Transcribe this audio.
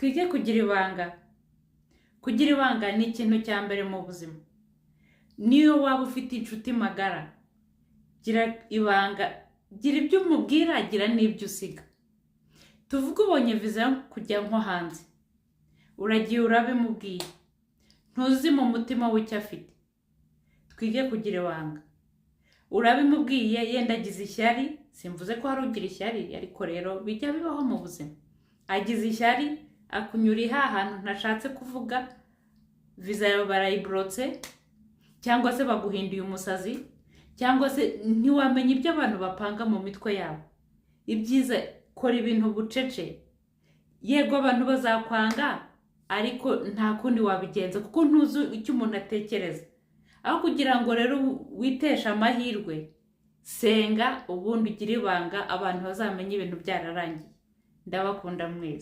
Twige kugira ibanga. Kugira ibanga ni ikintu cya mbere mu buzima. Niyo waba ufite inshuti magara, gira ibanga, gira ibyo umubwira, gira n'ibyo usiga. Tuvuge ubonye viza yo kujya nko hanze, uragiye urabimubwiye, ntuzi mu mutima w'icyo afite. Twige kugira ibanga. Urabimubwiye, yenda agize ishyari, simvuze ko hari ugira ishyari, ariko rero bijya bibaho mu buzima. Agize ishyari, akunyura ahantu ntashatse kuvuga, viza yawe barayiborotse, cyangwa se baguhinduye umusazi, cyangwa se ntiwamenya ibyo abantu bapanga mu mitwe yabo. Ibyiza, kora ibintu bucece. Yego abantu bazakwanga, ariko nta kundi wabigenza kuko ntuzi icyo umuntu atekereza. Aho kugira ngo rero witeshe amahirwe, senga ubundi ugire ibanga, abantu bazamenye ibintu byararangiye. Ndabakunda mwese.